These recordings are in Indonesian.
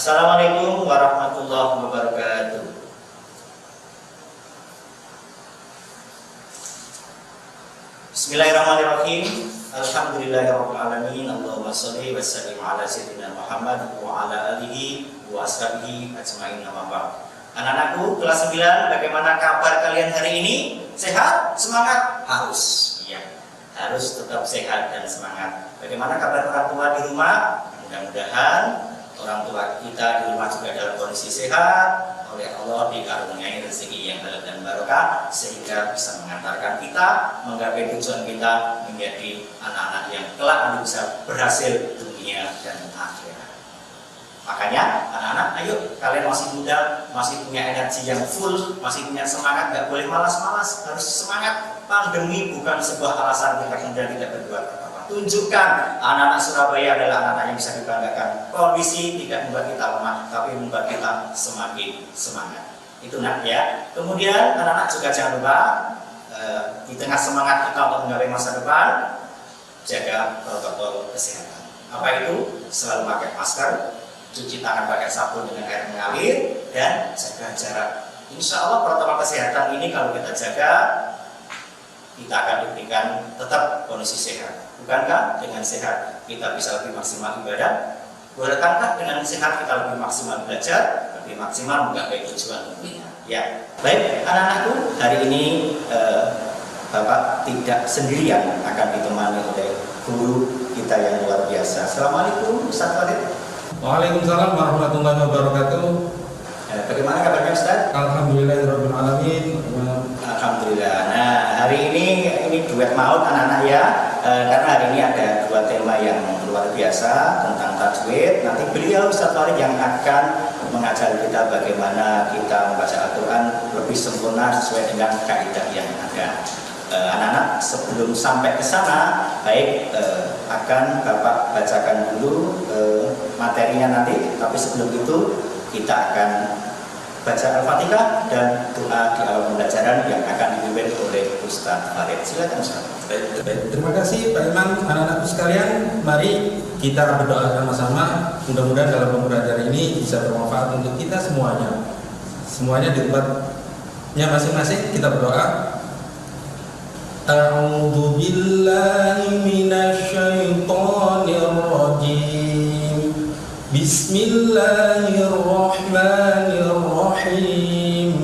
Assalamualaikum warahmatullahi wabarakatuh. Bismillahirrahmanirrahim. Alhamdulillahirabbil alamin. Allahumma shalli wa sallim ala sayyidina Muhammad wa ala alihi wa ashabihi ajmain. Amma ba'd. Anak-anakku kelas 9, bagaimana kabar kalian hari ini? Sehat? Semangat? Harus. Iya, harus tetap sehat dan semangat. Bagaimana kabar orang tua di rumah? Mudah-mudahan orang tua kita di rumah juga dalam kondisi sehat, oleh Allah dikaruniai rezeki yang halal dan barokah, sehingga bisa mengantarkan kita menggapai tujuan kita menjadi anak-anak yang kelak nanti bisa berhasil dunia dan akhirat. Makanya anak-anak, ayo, kalian masih muda, masih punya energi yang full, masih punya semangat, nggak boleh malas-malas, harus semangat. Pandemi bukan sebuah alasan kita kemudian tidak berbuat apa-apa. Tunjukkan anak-anak Surabaya adalah anak-anak yang bisa dibanggakan. Kondisi tidak membuat kita lemah, tapi membuat kita semakin semangat. Itu nak ya. Kemudian anak-anak juga jangan lupa di tengah semangat kita untuk menggapai masa depan, jaga protokol kesehatan. Apa itu? Selalu pakai masker, cuci tangan pakai sabun dengan air mengalir, dan jaga jarak. Insya Allah protokol kesehatan ini kalau kita jaga, kita akan diberikan tetap kondisi sehat. Bukankah dengan sehat kita bisa lebih maksimal ibadah? Bukankah dengan sehat kita lebih maksimal belajar, lebih maksimal menggapai tujuan dunia? Ya, baik anak-anakku, hari ini Bapak tidak sendirian, akan ditemani oleh guru kita yang luar biasa. Assalamualaikum Ustaz Khalid. Waalaikumsalam warahmatullahi wabarakatuh. Bagaimana kabarnya Ustaz? Alhamdulillahirabbil alamin. Alhamdulillah. Nah, hari ini duet maut anak-anak ya. Karena hari ini ada dua tema yang luar biasa tentang tajwid. Nanti beliau Ustaz Farid yang akan mengajari kita bagaimana kita membaca Al-Quran lebih sempurna sesuai dengan kaidah yang ada. Anak-anak, sebelum sampai ke sana, baik akan Bapak bacakan dulu materinya nanti. Tapi sebelum itu kita akan baca Al-Fatihah dan doa di awal pembelajaran yang akan dipimpin oleh Ustaz Farid. Silakan Ustaz. Baik, terima kasih Pak Iman, anak-anakku sekalian. Mari kita berdoa sama-sama. Mudah-mudahan dalam pembelajaran ini bisa bermanfaat untuk kita semuanya. Semuanya di tempatnya masing-masing kita berdoa. A'udzu billahi minasy syaithanir rajim. Bismillahirrahmanirrahim.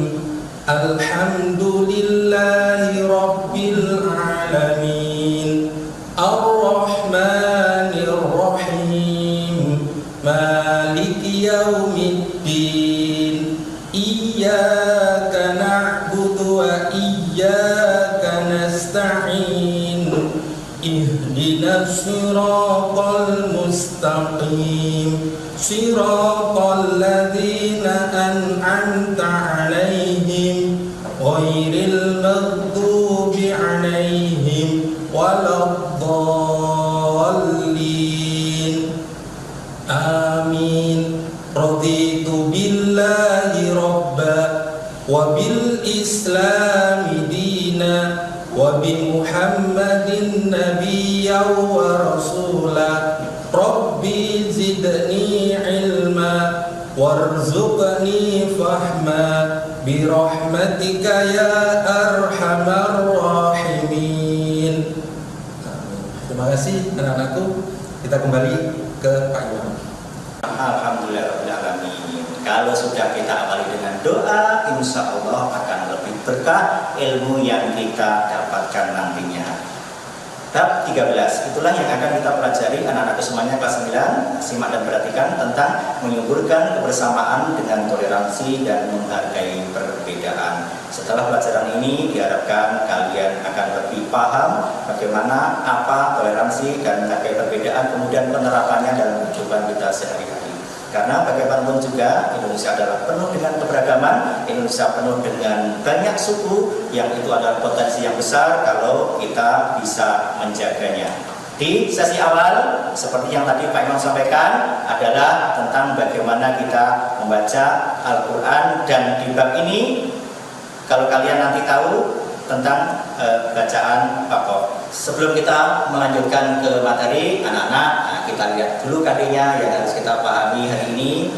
Alhamdulillahi rabbil alamin. Ar-Rahmanir Rahim. Maliki yaumiddin. Iyyaka na'budu wa iyyaka nasta'in. Ihdinas siratal mustaqim. Siratal ladzina an'amta 'alaihim ghairil maghdubi 'alaihim waladdallin. Amin. Raditu billahi rabba wa bil islami dina wa bi Muhammadin nabiyyan wa rasula. Rabbi zidni ilma warzuqni fahma birahmatika ya arhamar rahimin. Terima kasih anak-anakku. Kita kembali ke Pak Iwan. Alhamdulillahirrahmanirrahim. Kalau sudah kita awali dengan doa, insya Allah akan lebih berkah ilmu yang kita dapatkan nantinya. Bab 13, itulah yang akan kita pelajari anak-anak semuanya kelas 9. Simak dan perhatikan tentang menyuburkan kebersamaan dengan toleransi dan menghargai perbedaan. Setelah pelajaran ini diharapkan kalian akan lebih paham bagaimana apa toleransi dan menghargai perbedaan, kemudian penerapannya dalam kehidupan kita sehari-hari. Karena bagaimanapun juga Indonesia adalah penuh dengan keberagaman, Indonesia penuh dengan banyak suku, yang itu adalah potensi yang besar kalau kita bisa menjaganya. Di sesi awal, seperti yang tadi Pak Imam sampaikan, adalah tentang bagaimana kita membaca Al-Quran. Dan di bab ini, kalau kalian nanti tahu tentang bacaan pokok. Sebelum kita melanjutkan ke materi anak-anak, kita lihat dulu KD-nya yang harus kita pahami hari ini.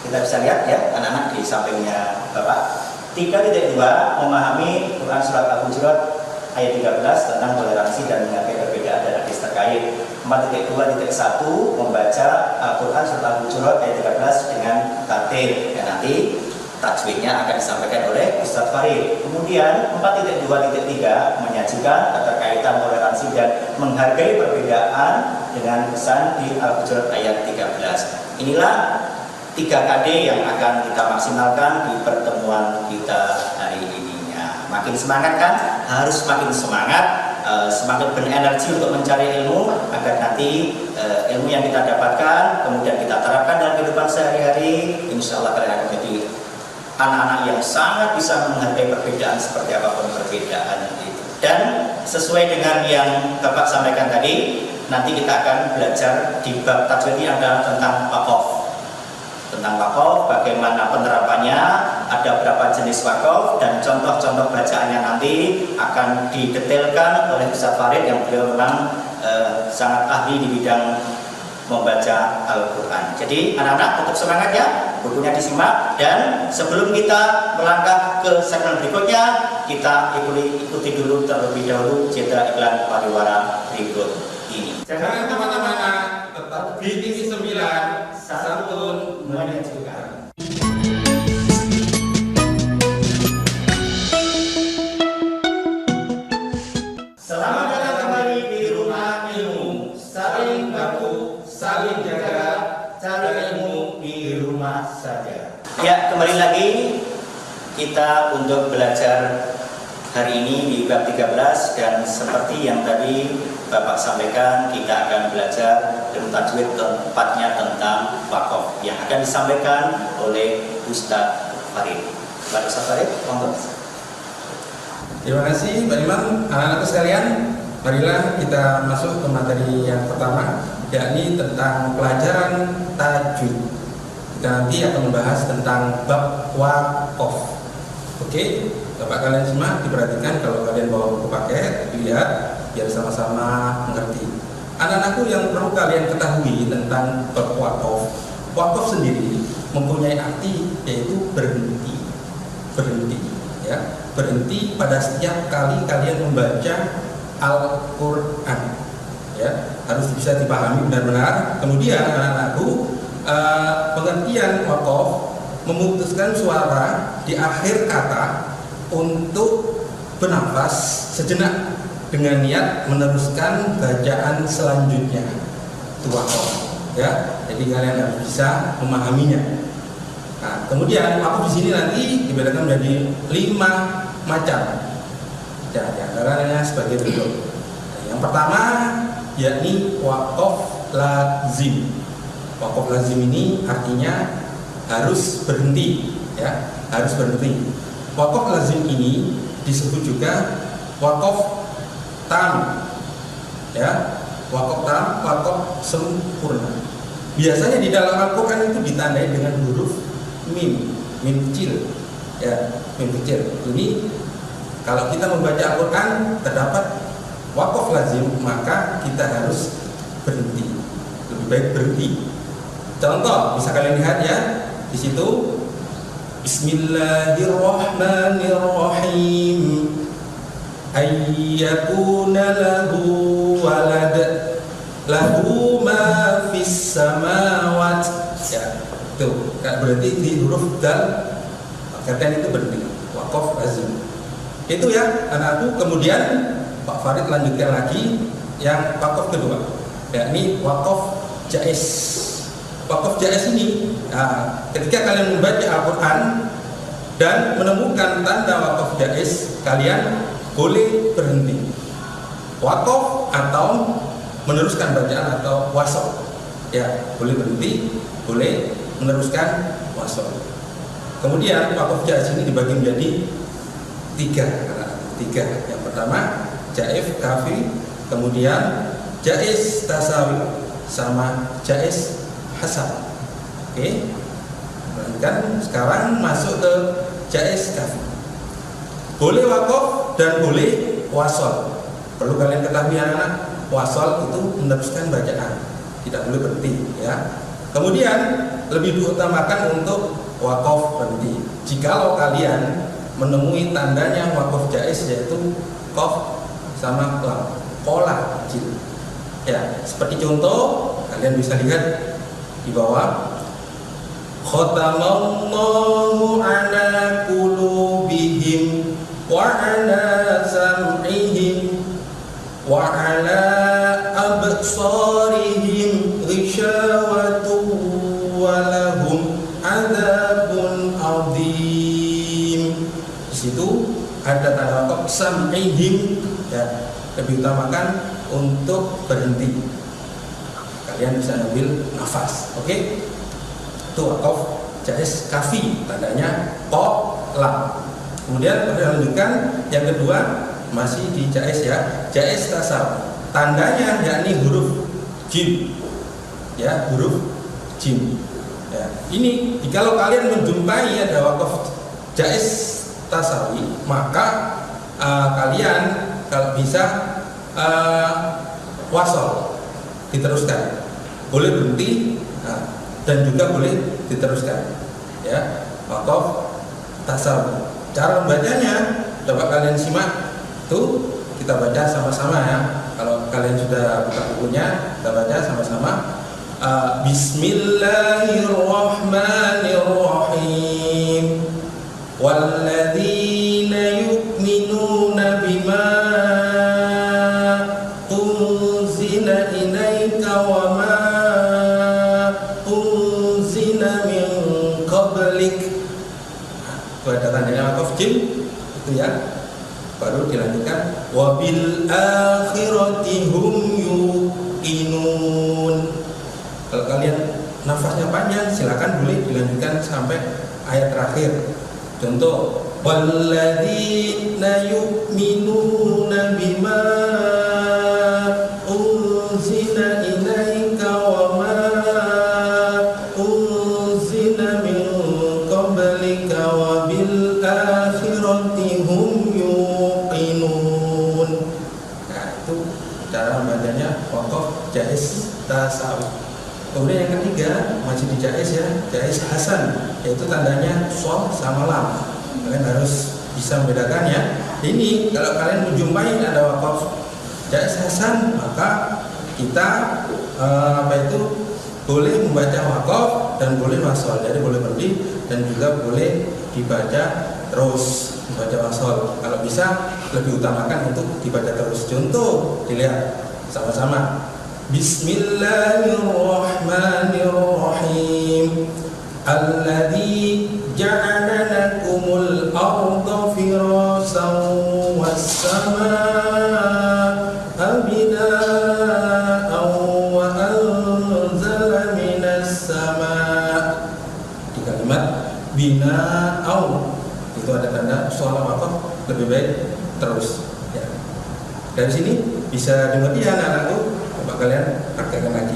Kita bisa lihat ya anak-anak di sampingnya Bapak. 3.2 memahami Quran surat Al-Hujurat ayat 13 tentang toleransi dan menghargai perbedaan dan hadis terkait. 4.2.1 membaca Al-Quran surat Al-Hujurat ayat 13 dengan tartil. Dan nanti tajwidnya akan disampaikan oleh Ustadz Farid. Kemudian 4.2.3 menyajikan keterkaitan toleransi dan menghargai perbedaan dengan pesan di Al-Hujurat ayat 13. Inilah 3 KD yang akan kita maksimalkan di pertemuan kita hari ini. Ya, makin semangat kan? Harus makin semangat, semakin berenergi untuk mencari ilmu agar nanti ilmu yang kita dapatkan kemudian kita terapkan dalam kehidupan sehari-hari. Insya Allah kalian akan menjadi anak-anak yang sangat bisa menghargai perbedaan seperti apapun perbedaan itu. Dan sesuai dengan yang Bapak sampaikan tadi, nanti kita akan belajar di bab tajwid ini adalah tentang waqaf. Tentang waqaf, bagaimana penerapannya, ada berapa jenis waqaf, dan contoh-contoh bacaannya nanti akan didetailkan oleh Ustadz Farid yang beliau memang sangat ahli di bidang membaca Al-Quran. Jadi anak-anak tetap semangat ya, bukunya disimak, dan sebelum kita melangkah ke segmen berikutnya, kita ikuti dulu terlebih dahulu jeda iklan pariwara berikut ini. Jangan kemana-mana, tetap di TV 9, santun menyejukkan. Selamat datang kembali di Rumah Ilmu. Saling baku, saling jaga, cari ilmu di rumah saja. Ya, kembali lagi kita untuk belajar hari ini di bab 13, dan seperti yang tadi Bapak sampaikan, kita akan belajar ilmu tajwid, tepatnya tentang waqaf yang akan disampaikan oleh Ustadz Farid. Pak Ustadz Farid, monggo. Terima kasih Pak Imam. Anak-anakku sekalian, marilah kita masuk ke materi yang pertama, yakni tentang pelajaran tajwid. Kita nanti akan membahas tentang bab waqaf. Oke, Bapak kalian semua diperhatikan, kalau kalian bawa buku paket, dilihat biar sama-sama mengerti. Anak-anakku yang perlu kalian ketahui tentang bab waqaf. Waqaf sendiri mempunyai arti yaitu berhenti. Berhenti, ya. Berhenti pada setiap kali kalian membaca Al-Quran, ya, harus bisa dipahami benar-benar. Kemudian anak-anakku, pengertian waqaf memutuskan suara di akhir kata untuk bernafas sejenak dengan niat meneruskan bacaan selanjutnya. Itu waqaf, ya. Jadi kalian harus bisa memahaminya. Nah, kemudian waqaf di sini nanti dibedakan menjadi 5 macam. Ya, di antaranya sebagai berikut. Yang pertama yakni waqaf lazim. Waqaf lazim ini artinya harus berhenti, ya, harus berhenti. Waqaf lazim ini disebut juga waqaf tam, ya, waqaf tam, waqaf sempurna. Biasanya di dalam Al-Quran itu ditandai dengan huruf mim, mim kecil, ya, mim kecil. Ini kalau kita membaca Al-Quran terdapat waqaf lazim, maka kita harus berhenti. Lebih baik berhenti. Contoh bisa kalian lihat ya, di situ Bismillahirrahmanirrahim. Ayyakuna lahu walad lahu ma fis samawat. Ya, tuh, berarti di huruf dal, kalian itu berhenti. Waqaf lazim. Itu ya anak-anakku. Kemudian Pak Farid lanjutkan lagi yang waqaf kedua, yakni waqaf jaiz. Waqaf jaiz ini, nah, ketika kalian membaca Al-Quran dan menemukan tanda waqaf jaiz, kalian boleh berhenti. Waqaf atau meneruskan bacaan atau wasol, ya, boleh berhenti, boleh meneruskan wasol. Kemudian waqaf jaiz ini dibagi menjadi 3. Yang pertama jaif kafi, kemudian jaiz tasawi, sama jaiz hasan. Oke. Kan sekarang masuk ke jaiz kafi. Boleh waqaf dan boleh wasol. Perlu kalian ketahui anak-anak, wasol itu meneruskan bacaan, tidak boleh berhenti, ya. Kemudian lebih diutamakan untuk wakaf berhenti. Jikalau kalian menemui tandanya wakaf jaiz, yaitu qaf sama lam, pola kecil. Ya, seperti contoh kalian bisa lihat di bawah. Khatamallahu ala qulubihim wa ala sam'ihim wa ala absarihim ghishawatu wa lahum adzabun adzim. Di situ ada tanda wakaf sam'ihim, ya, lebih utamakan untuk berhenti. Kalian bisa ambil nafas, oke? Itu wakaf jaiz kafi, tandanya ko lam. Kemudian kita lanjutkan yang kedua, masih di jaiz ya, jaiz tasawuf. Tandanya yakni huruf jim, ya, huruf jim. Ya, ini jikalau kalian menjumpai ada wakaf jaiz tasawi, maka kalian kalau bisa wasol diteruskan, boleh berhenti, dan juga boleh diteruskan, ya, wakaf tasawuf. Cara membacanya coba kalian simak, tuh kita baca sama-sama ya. Kalau kalian sudah buka bukunya, kita baca sama-sama. Bismillahirrahmanirrahim. Walladzina yu'minuna bima unzila ilaika wa ma itu ada tandanya wakaf jim, itu ya. Baru dilanjutkan wabil akhirati hum yuqinun. Kalau kalian nafasnya panjang, silakan boleh dilanjutkan sampai ayat terakhir. Contoh, walladzina yu'minuna bima unzila ilaika wa ma unzila min qablika wa bil akhirati hum yuqinun. Nah, itu cara bacanya wakaf jaiz tasawuf. Kemudian yang ketiga masih di jaiz ya, jaiz hasan, yaitu tandanya shad sama lam. Kalian harus bisa membedakan ya. Ini kalau kalian menjumpai ada wakaf jaiz hasan, maka kita boleh membaca wakaf dan boleh wasol. Jadi boleh berhenti dan juga boleh dibaca terus, membaca wasol. Kalau bisa lebih utamakan untuk dibaca terus. Contoh dilihat sama-sama. Bismillahirrahmanirrahim. Alladzi ja'ala lakumul arda firasan was samaa'a bina'an wa anzala minas samaa'. Di kalimat bina'an itu ada tanda soal wakaf, lebih baik terus ya. Dari sini bisa dimengerti ya anak-anakku. Coba kalian praktekkan lagi.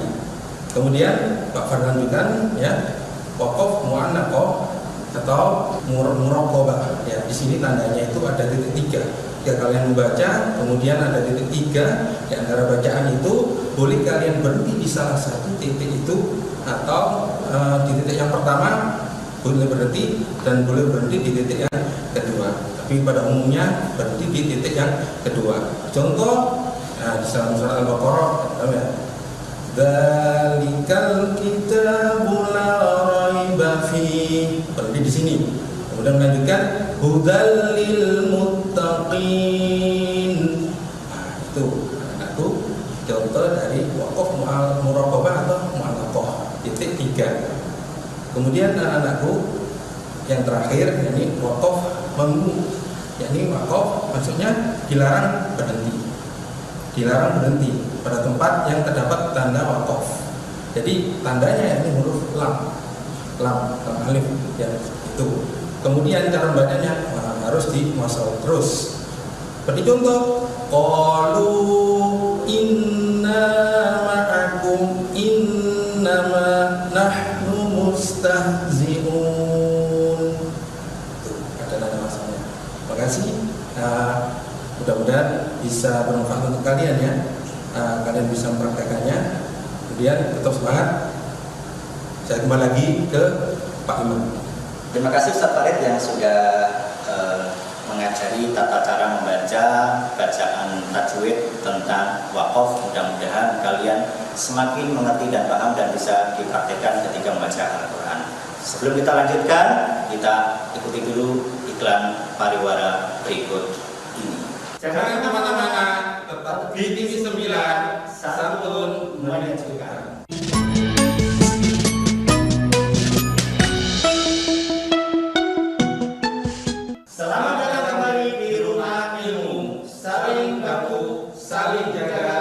Kemudian Pak Farhan lanjutkan ya, wakaf mu'annaqah atau muraqabah ya. Di sini tandanya itu ada titik tiga. Jika kalian membaca kemudian ada titik tiga di antara bacaan itu, boleh kalian berhenti di salah satu titik itu, atau di titik yang pertama boleh berhenti dan boleh berhenti di titik yang kedua. Tapi pada umumnya berhenti di titik yang kedua. Contoh, nah, di dalam surat Al-Baqarah, ya. Dzalikal kitabu la raiba fi. Berhenti di sini. Kemudian melanjutkan hudal lil muttaqin. Nah, itu anakku contoh dari wakaf muraqabah atau mu'allaqah, titik tiga. Kemudian anak-anakku yang terakhir, yakni wakaf mamnu, yakni wakaf maksudnya dilarang berhenti. Dilarang berhenti pada tempat yang terdapat tanda wakaf. Jadi tandanya ini huruf lam alif ya, itu. Kemudian cara bacanya harus diwasal terus. Seperti contoh, qalu inna ma'akum innama nahnu mustahzi'un. Itu ada tanda wasalnya. Terima kasih. Mudah-mudahan bisa bermanfaat untuk kalian ya. Kalian bisa mempraktekannya. Kemudian tetap semangat. Saya kembali lagi ke Pak Imam. Terima kasih Ustaz Farid yang sudah mengajari tata cara membaca bacaan tajwid tentang wakaf. Mudah-mudahan kalian semakin mengerti dan paham dan bisa dipraktikkan ketika membaca Al-Quran. Sebelum kita lanjutkan, kita ikuti dulu iklan pariwara berikut ini. Jangan kemana-mana, tetap di TV 9, santun menyejukkan. Selamat datang kembali di Rumah Ilmu. Saling bantu, saling jaga,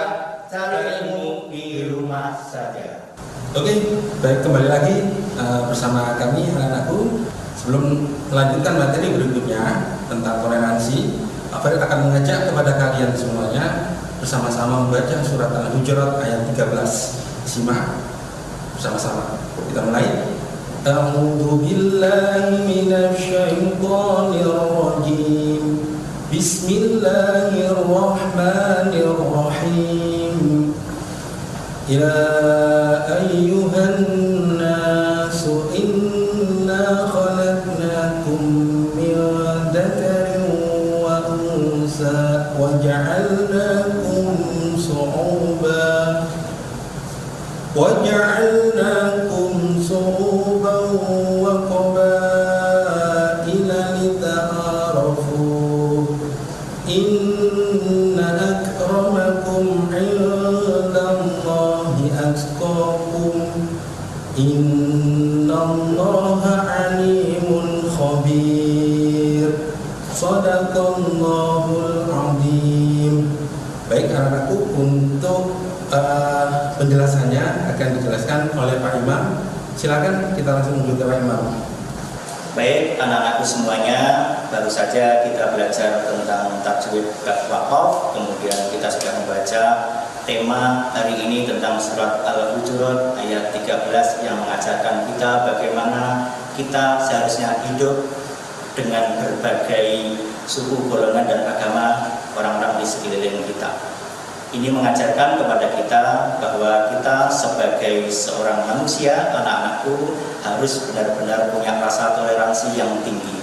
cari ilmu di rumah saja. Oke, baik, kembali lagi bersama kami anak-anakku. Sebelum melanjutkan materi berikutnya tentang toleransi, Pak Farid akan mengajak kepada kalian semuanya bersama-sama membaca surat Al-Hujurat ayat 13. Simak bersama-sama. Kita mulai. A'udzu billahi minasy syaithanir rajim. Bismillahirrahmanirrahim. Ya ayyuhan nasu inna khalaqnakum min dzakarin wa unsa wa ja'alnakum شعوبا وقبائل لتعارفوا إن أكرمكم عند الله أتقاكم إن الله عليم خبير صدق الله العظيم. Baik anak-anakku, untuk penjelasannya akan dijelaskan oleh Pak Imam. Silakan kita langsung menuju ke Pak Imam. Baik anak-anakku semuanya, baru saja kita belajar tentang tajwid wakaf. Kemudian kita sudah membaca tema hari ini tentang surat Al-Hujurat ayat 13 yang mengajarkan kita bagaimana kita seharusnya hidup dengan berbagai suku, golongan, dan agama orang-orang di sekeliling kita. Ini mengajarkan kepada kita bahwa kita sebagai seorang manusia, anak-anakku, harus benar-benar punya rasa toleransi yang tinggi.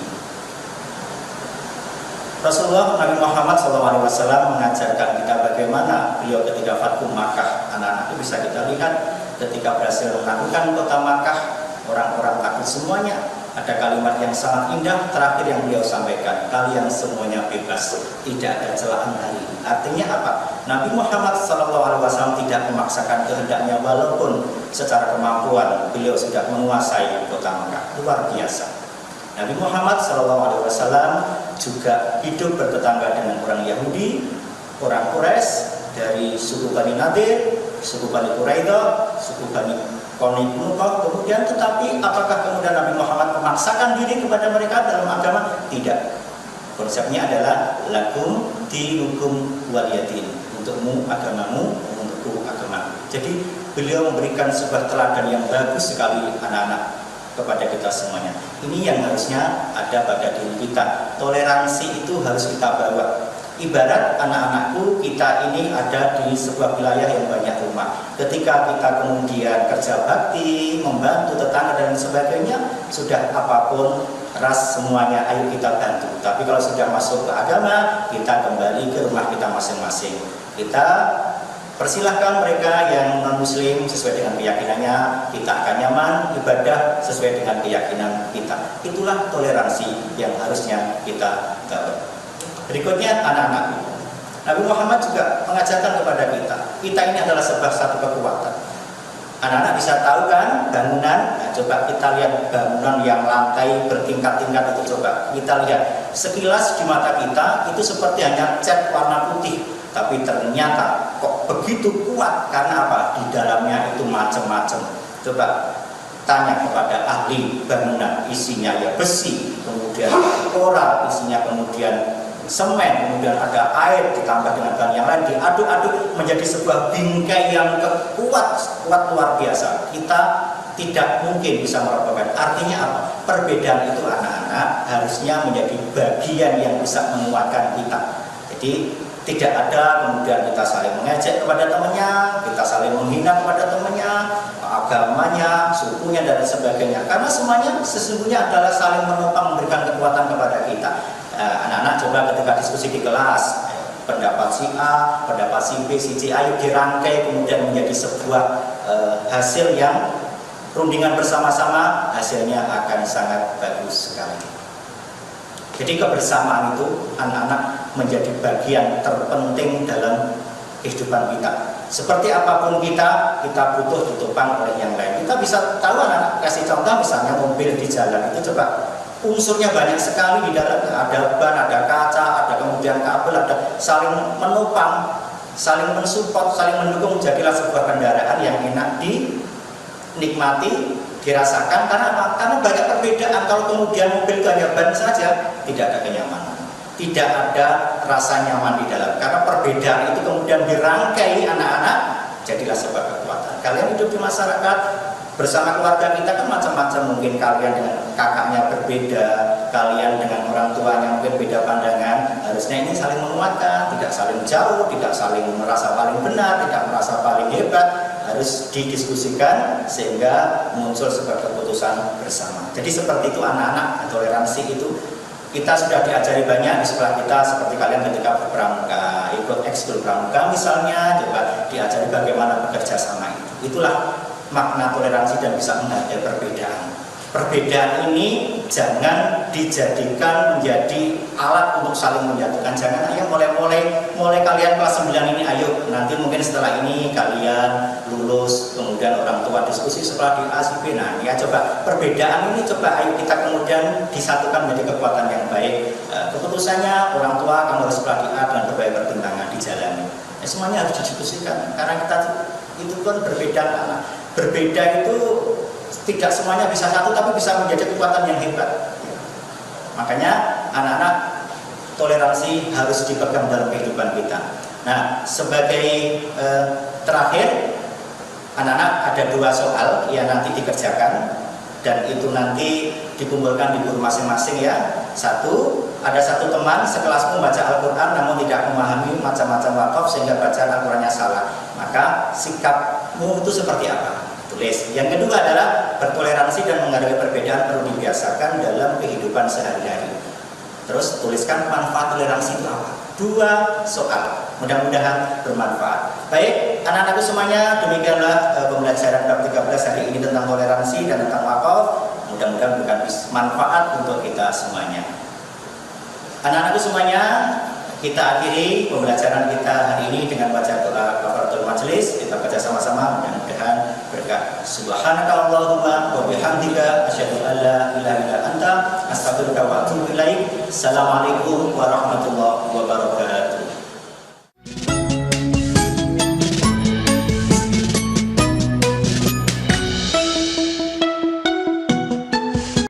Rasulullah Nabi Muhammad SAW mengajarkan kita bagaimana beliau ketika Fathu Makkah. Anak-anakku bisa kita lihat ketika berhasil melakukan kota Makkah, orang-orang takut semuanya. Ada kalimat yang sangat indah terakhir yang beliau sampaikan, kalian semuanya bebas, tidak ada celaan hari ini. Artinya apa? Nabi Muhammad SAW tidak memaksakan kehendaknya, walaupun secara kemampuan beliau sudah menguasai kota Makkah. Luar biasa. Nabi Muhammad SAW juga hidup bertetangga dengan orang Yahudi, orang Quraisy, dari suku Bani Nadir, suku Bani Quraidah, suku Bani Quraidah. Kemudian tetapi apakah kemudian Nabi Muhammad memaksakan diri kepada mereka dalam agama? Tidak. Konsepnya adalah lakum dinukum waliyadin, untukmu agamamu, untukku agamaku. Jadi beliau memberikan sebuah teladan yang bagus sekali anak-anak kepada kita semuanya. Ini yang harusnya ada pada diri kita. Toleransi itu harus kita bawa. Ibarat anak-anakku, kita ini ada di sebuah wilayah yang banyak rumah. Ketika kita kemudian kerja bakti, membantu tetangga dan sebagainya, sudah apapun ras semuanya ayo kita bantu. Tapi kalau sudah masuk ke agama, kita kembali ke rumah kita masing-masing. Kita persilahkan mereka yang non-muslim sesuai dengan keyakinannya, kita akan nyaman ibadah sesuai dengan keyakinan kita. Itulah toleransi yang harusnya kita bawa. Berikutnya anak-anak. Nabi Muhammad juga mengajarkan kepada kita ini adalah sebuah satu kekuatan. Anak-anak bisa tahu kan bangunan, nah, coba kita lihat bangunan yang lantai bertingkat-tingkat itu, coba kita lihat sekilas di mata kita itu seperti hanya cat warna putih, tapi ternyata kok begitu kuat, karena apa? Di dalamnya itu macam-macam. Coba tanya kepada ahli bangunan, isinya ya besi, kemudian koral, isinya kemudian semen, kemudian ada air ditambah dengan bahan yang lain, diaduk-aduk menjadi sebuah bingkai yang kuat luar biasa. Kita tidak mungkin bisa merobohkan. Artinya apa? Perbedaan itu anak-anak harusnya menjadi bagian yang bisa menguatkan kita. Jadi tidak ada kemudian kita saling mengejek kepada temannya, kita saling menghina kepada temannya, agamanya, sukunya dan sebagainya. Karena semuanya sesungguhnya adalah saling menopang, memberikan kekuatan kepada kita. Anak-anak coba ketika diskusi di kelas, pendapat si A, pendapat si B, si C, ayo dirangkai kemudian menjadi sebuah hasil yang rundingan bersama-sama, hasilnya akan sangat bagus sekali. Jadi kebersamaan itu anak-anak menjadi bagian terpenting dalam kehidupan kita. Seperti apapun kita butuh ditopang oleh yang lain. Kita bisa tahu, anak-anak kasih contoh misalnya mobil di jalan itu coba unsurnya banyak sekali di dalam, ada ban, ada kaca, ada kemudian kabel, ada saling menopang, saling mensupport, saling mendukung, jadilah sebuah kendaraan yang enak dinikmati, dirasakan. Karena apa? Karena banyak perbedaan. Kalau kemudian mobil itu hanya ban saja, tidak ada kenyamanan, tidak ada rasa nyaman di dalam. Karena perbedaan itu kemudian dirangkai anak-anak, jadilah sebuah kekuatan. Kalian hidup di masyarakat bersama keluarga kita kan macam-macam, mungkin kalian dengan kakaknya berbeda, kalian dengan orang tuanya mungkin beda pandangan. Harusnya ini saling menguatkan, tidak saling jauh, tidak saling merasa paling benar, tidak merasa paling hebat. Harus didiskusikan sehingga muncul sebuah keputusan bersama. Jadi seperti itu anak-anak, toleransi itu kita sudah diajari banyak di sekolah kita, seperti kalian ketika berpramuka, ikut ekskul pramuka misalnya, coba diajari bagaimana bekerja sama itu. Itulah makna toleransi dan bisa menghargai perbedaan. Perbedaan ini jangan dijadikan menjadi alat untuk saling menjatuhkan. Jangan, ayo mulai kalian kelas 9 ini, ayo nanti mungkin setelah ini kalian lulus, kemudian orang tua diskusi sekolah di A, si B. Nah ya coba perbedaan ini, coba ayo kita kemudian disatukan menjadi kekuatan yang baik. Keputusannya orang tua kamu harus sekolah di A dengan berbagai pertimbangan dijalani. Semuanya harus didiskusikan karena kita itu kan berbeda anak. Berbeda itu tidak semuanya bisa satu, tapi bisa menjadi kekuatan yang hebat. Makanya anak-anak, toleransi harus dipegang dalam kehidupan kita. Nah, sebagai terakhir, anak-anak ada 2 soal yang nanti dikerjakan dan itu nanti dikumpulkan di guru masing-masing ya. 1, ada 1 teman sekelasmu membaca Al-Quran namun tidak memahami macam-macam wakaf sehingga bacaan Al-Qurannya salah. Maka sikapmu itu seperti apa? Tulis. Yang kedua adalah bertoleransi dan menghargai perbedaan perlu dibiasakan dalam kehidupan sehari-hari. Terus tuliskan manfaat toleransi itu apa? 2 soal. Mudah-mudahan bermanfaat. Baik, anak-anakku semuanya, demikianlah pembelajaran bab 13 hari ini tentang toleransi dan tentang wakaf. Mudah-mudahan memberikan manfaat untuk kita semuanya. Anak-anakku semuanya, kita akhiri pembelajaran kita hari ini dengan baca doa kafaratul majelis. Kita baca sama-sama, mudah-mudahan berkah. Subhanakallahumma wa bihamdika asyhadu an la ilaha illa anta astaghfiruka wa atubu ilaik. Assalamualaikum warahmatullahi wabarakatuh.